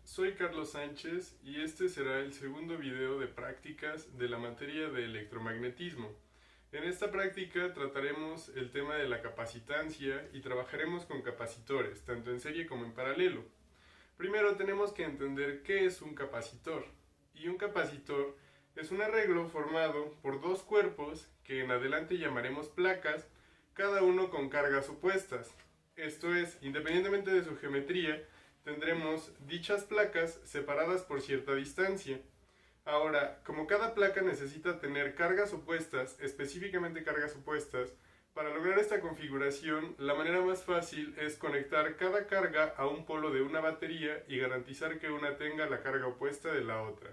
Soy Carlos Sánchez y este será el segundo video de prácticas de la materia de electromagnetismo. En esta práctica trataremos el tema de la capacitancia y trabajaremos con capacitores, tanto en serie como en paralelo. Primero tenemos que entender qué es un capacitor. Y un capacitor es un arreglo formado por dos cuerpos que en adelante llamaremos placas, cada uno con cargas opuestas. Esto es, independientemente de su geometría, tendremos dichas placas separadas por cierta distancia. Ahora, como cada placa necesita tener cargas opuestas, específicamente cargas opuestas, para lograr esta configuración, la manera más fácil es conectar cada carga a un polo de una batería y garantizar que una tenga la carga opuesta de la otra.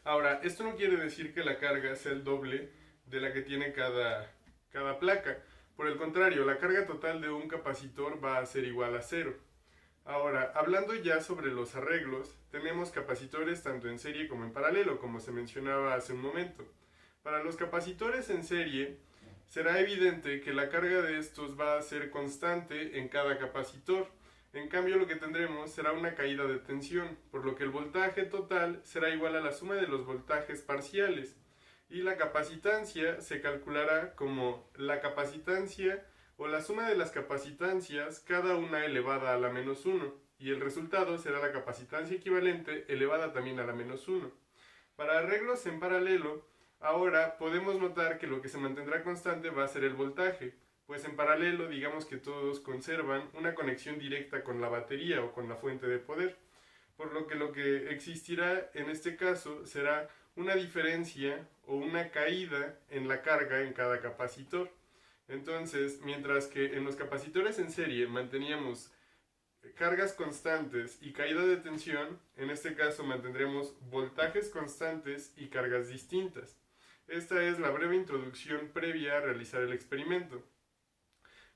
Ahora, esto no quiere decir que la carga sea el doble de la que tiene cada placa. Por el contrario, la carga total de un capacitor va a ser igual a cero. Ahora, hablando ya sobre los arreglos, tenemos capacitores tanto en serie como en paralelo, como se mencionaba hace un momento. Para los capacitores en serie, será evidente que la carga de estos va a ser constante en cada capacitor. En cambio, lo que tendremos será una caída de tensión, por lo que el voltaje total será igual a la suma de los voltajes parciales. Y la capacitancia se calculará como la capacitancia o la suma de las capacitancias, cada una elevada a la menos 1, y el resultado será la capacitancia equivalente elevada también a la menos 1. Para arreglos en paralelo, ahora podemos notar que lo que se mantendrá constante va a ser el voltaje, pues en paralelo digamos que todos conservan una conexión directa con la batería o con la fuente de poder, por lo que existirá en este caso será una diferencia o una caída en la carga en cada capacitor. Entonces, mientras que en los capacitores en serie manteníamos cargas constantes y caída de tensión, en este caso mantendremos voltajes constantes y cargas distintas. Esta es la breve introducción previa a realizar el experimento.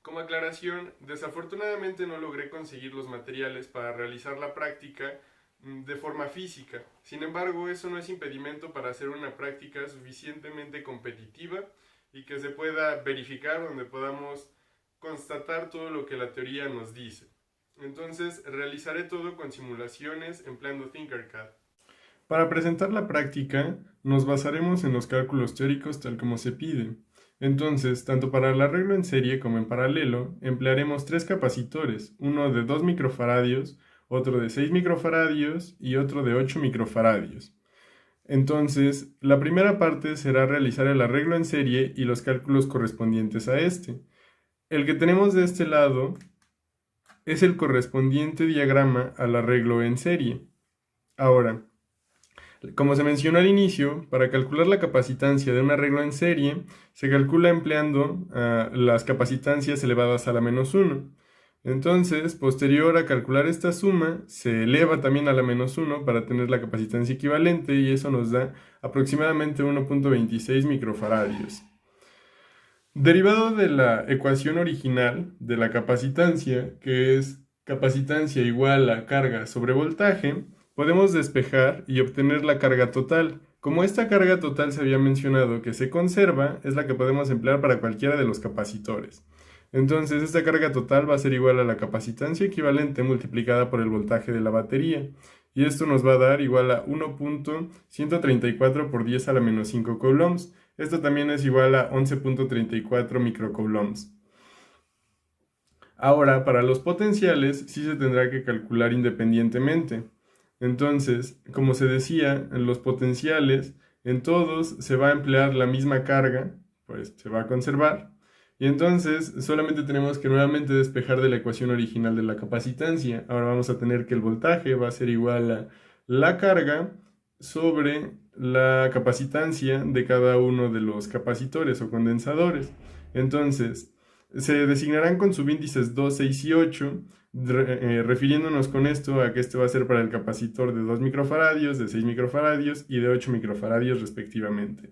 Como aclaración, desafortunadamente no logré conseguir los materiales para realizar la práctica de forma física. Sin embargo, eso no es impedimento para hacer una práctica suficientemente competitiva y que se pueda verificar, donde podamos constatar todo lo que la teoría nos dice. Entonces, realizaré todo con simulaciones empleando Tinkercad. Para presentar la práctica, nos basaremos en los cálculos teóricos tal como se pide. Entonces, tanto para el arreglo en serie como en paralelo, emplearemos tres capacitores, uno de 2 microfaradios, otro de 6 microfaradios y otro de 8 microfaradios. Entonces, la primera parte será realizar el arreglo en serie y los cálculos correspondientes a este. El que tenemos de este lado es el correspondiente diagrama al arreglo en serie. Ahora, como se mencionó al inicio, para calcular la capacitancia de un arreglo en serie, se calcula empleando las capacitancias elevadas a la menos 1. Entonces, posterior a calcular esta suma, se eleva también a la menos 1 para tener la capacitancia equivalente y eso nos da aproximadamente 1.26 microfaradios. Derivado de la ecuación original de la capacitancia, que es capacitancia igual a carga sobre voltaje, podemos despejar y obtener la carga total. Como esta carga total se había mencionado que se conserva, es la que podemos emplear para cualquiera de los capacitores. Entonces, esta carga total va a ser igual a la capacitancia equivalente multiplicada por el voltaje de la batería. Y esto nos va a dar igual a 1.134 por 10 a la menos 5 coulombs. Esto también es igual a 11.34 microcoulombs. Ahora, para los potenciales, sí se tendrá que calcular independientemente. Entonces, como se decía, en los potenciales, en todos se va a emplear la misma carga, pues se va a conservar. Y entonces solamente tenemos que nuevamente despejar de la ecuación original de la capacitancia. Ahora vamos a tener que el voltaje va a ser igual a la carga sobre la capacitancia de cada uno de los capacitores o condensadores. Entonces, se designarán con subíndices 2, 6 y 8, refiriéndonos con esto a que este va a ser para el capacitor de 2 microfaradios, de 6 microfaradios y de 8 microfaradios respectivamente.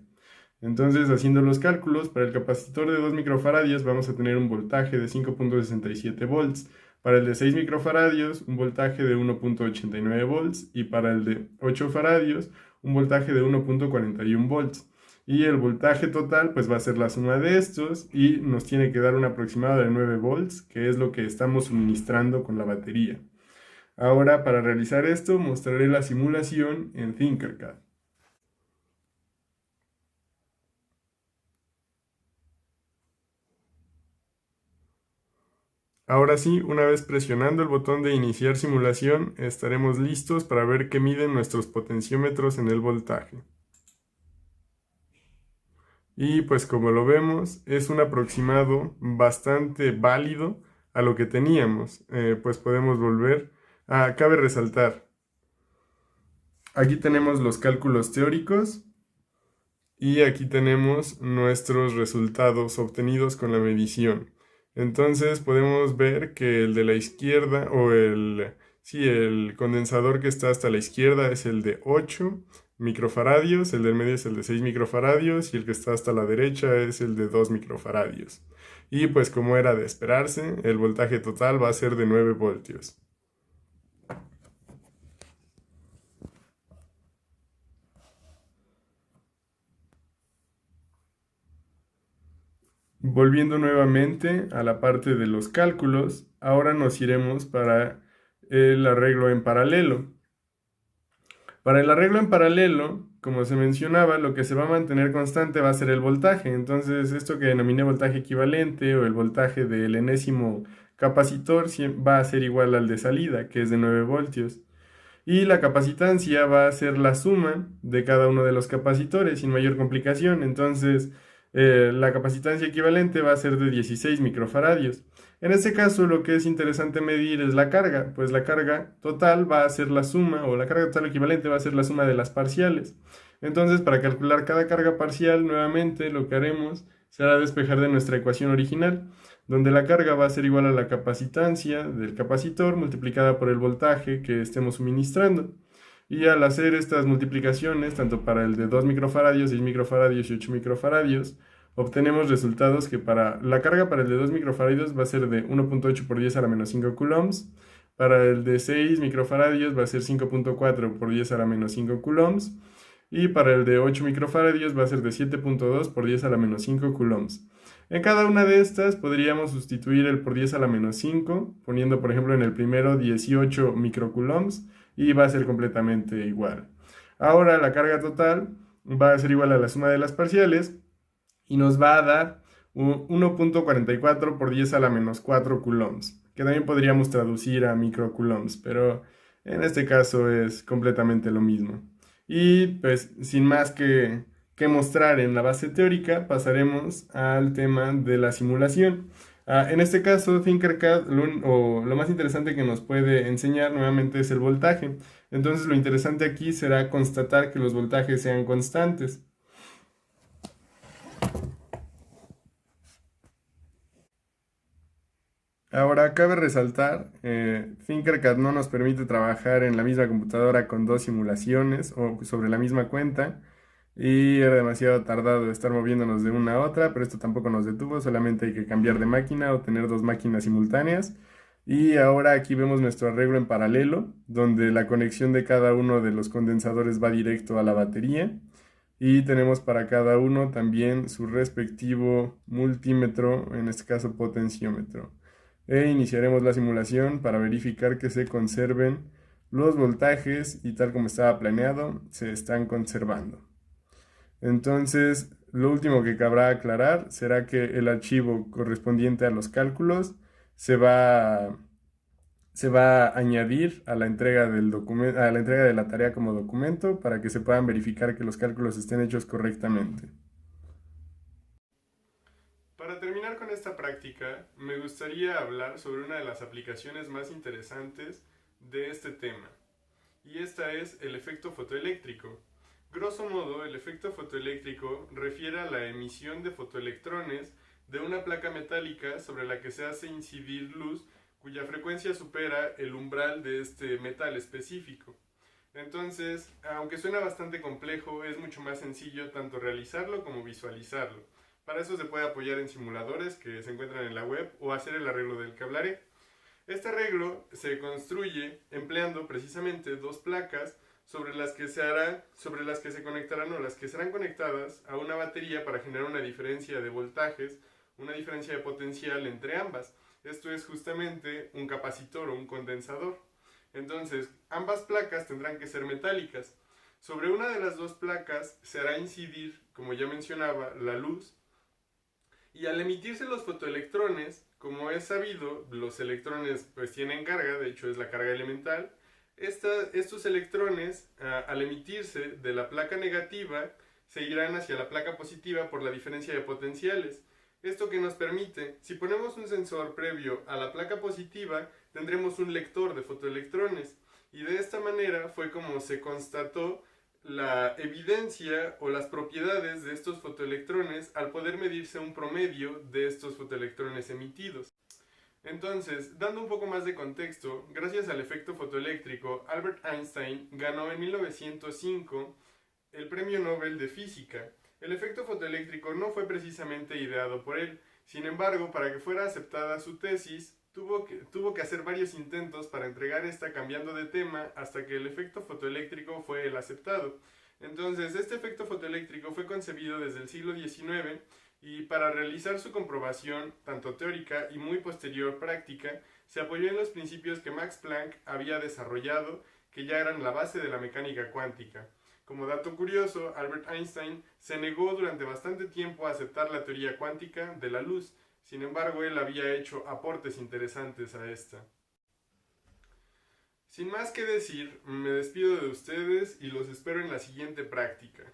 Entonces, haciendo los cálculos, para el capacitor de 2 microfaradios vamos a tener un voltaje de 5.67 volts, para el de 6 microfaradios un voltaje de 1.89 volts y para el de 8 faradios un voltaje de 1.41 volts. Y el voltaje total pues va a ser la suma de estos y nos tiene que dar un aproximado de 9 volts, que es lo que estamos suministrando con la batería. Ahora, para realizar esto, mostraré la simulación en Tinkercad. Ahora sí, una vez presionando el botón de iniciar simulación, estaremos listos para ver qué miden nuestros potenciómetros en el voltaje. Y pues como lo vemos, es un aproximado bastante válido a lo que teníamos. Pues podemos volver. Cabe resaltar, aquí tenemos los cálculos teóricos y aquí tenemos nuestros resultados obtenidos con la medición. Entonces podemos ver que el de la izquierda sí, el condensador que está hasta la izquierda es el de 8 microfaradios, el del medio es el de 6 microfaradios y el que está hasta la derecha es el de 2 microfaradios. Y pues como era de esperarse, el voltaje total va a ser de 9 voltios. Volviendo nuevamente a la parte de los cálculos, ahora nos iremos para el arreglo en paralelo. Para el arreglo en paralelo, como se mencionaba, lo que se va a mantener constante va a ser el voltaje. Entonces, esto que denominé voltaje equivalente o el voltaje del enésimo capacitor va a ser igual al de salida, que es de 9 voltios. Y la capacitancia va a ser la suma de cada uno de los capacitores sin mayor complicación. Entonces, la capacitancia equivalente va a ser de 16 microfaradios. En este caso, lo que es interesante medir es la carga, pues la carga total va a ser la suma, o la carga total equivalente va a ser la suma de las parciales. Entonces, para calcular cada carga parcial, nuevamente lo que haremos será despejar de nuestra ecuación original, donde la carga va a ser igual a la capacitancia del capacitor multiplicada por el voltaje que estemos suministrando. Y al hacer estas multiplicaciones, tanto para el de 2 microfaradios, 6 microfaradios y 8 microfaradios, obtenemos resultados que para la carga para el de 2 microfaradios va a ser de 1.8 por 10 a la menos 5 coulombs, para el de 6 microfaradios va a ser 5.4 por 10 a la menos 5 coulombs, y para el de 8 microfaradios va a ser de 7.2 por 10 a la menos 5 coulombs. En cada una de estas podríamos sustituir el por 10 a la menos 5, poniendo por ejemplo en el primero 18 microcoulombs y va a ser completamente igual. Ahora la carga total va a ser igual a la suma de las parciales y nos va a dar 1.44 por 10 a la menos 4 coulombs, que también podríamos traducir a microcoulombs, pero en este caso es completamente lo mismo. Y pues sin más que mostrar en la base teórica, pasaremos al tema de la simulación. En este caso, Tinkercad lo más interesante que nos puede enseñar nuevamente es el voltaje. Entonces lo interesante aquí será constatar que los voltajes sean constantes. Ahora, cabe resaltar, Tinkercad no nos permite trabajar en la misma computadora con dos simulaciones o sobre la misma cuenta y era demasiado tardado estar moviéndonos de una a otra, pero esto tampoco nos detuvo, solamente hay que cambiar de máquina o tener dos máquinas simultáneas. Y ahora aquí vemos nuestro arreglo en paralelo, donde la conexión de cada uno de los condensadores va directo a la batería. Y tenemos para cada uno también su respectivo multímetro, en este caso potenciómetro. Iniciaremos la simulación para verificar que se conserven los voltajes y tal como estaba planeado, se están conservando. Entonces, lo último que cabrá aclarar será que el archivo correspondiente a los cálculos se va a añadir a la entrega del documento, a la entrega de la tarea como documento para que se puedan verificar que los cálculos estén hechos correctamente. Para terminar con esta práctica, me gustaría hablar sobre una de las aplicaciones más interesantes de este tema, y esta es el efecto fotoeléctrico. Grosso modo, el efecto fotoeléctrico refiere a la emisión de fotoelectrones de una placa metálica sobre la que se hace incidir luz cuya frecuencia supera el umbral de este metal específico. Entonces, aunque suena bastante complejo, es mucho más sencillo tanto realizarlo como visualizarlo. Para eso se puede apoyar en simuladores que se encuentran en la web o hacer el arreglo del que hablaré. Este arreglo se construye empleando precisamente dos placas sobre las que se conectarán o las que serán conectadas a una batería para generar una diferencia de voltajes, una diferencia de potencial entre ambas. Esto es justamente un capacitor o un condensador. Entonces, ambas placas tendrán que ser metálicas. Sobre una de las dos placas se hará incidir, como ya mencionaba, la luz, y al emitirse los fotoelectrones, como es sabido, los electrones pues tienen carga, de hecho es la carga elemental. Estos electrones, al emitirse de la placa negativa, se irán hacia la placa positiva por la diferencia de potenciales. Esto que nos permite, si ponemos un sensor previo a la placa positiva, tendremos un lector de fotoelectrones. Y de esta manera fue como se constató la evidencia o las propiedades de estos fotoelectrones al poder medirse un promedio de estos fotoelectrones emitidos. Entonces, dando un poco más de contexto, gracias al efecto fotoeléctrico, Albert Einstein ganó en 1905 el Premio Nobel de Física. El efecto fotoeléctrico no fue precisamente ideado por él, sin embargo, para que fuera aceptada su tesis, tuvo que hacer varios intentos para entregar esta cambiando de tema hasta que el efecto fotoeléctrico fue el aceptado. Entonces, este efecto fotoeléctrico fue concebido desde el siglo XIX y para realizar su comprobación, tanto teórica y muy posterior práctica, se apoyó en los principios que Max Planck había desarrollado, que ya eran la base de la mecánica cuántica. Como dato curioso, Albert Einstein se negó durante bastante tiempo a aceptar la teoría cuántica de la luz. Sin embargo, él había hecho aportes interesantes a esta. Sin más que decir, me despido de ustedes y los espero en la siguiente práctica.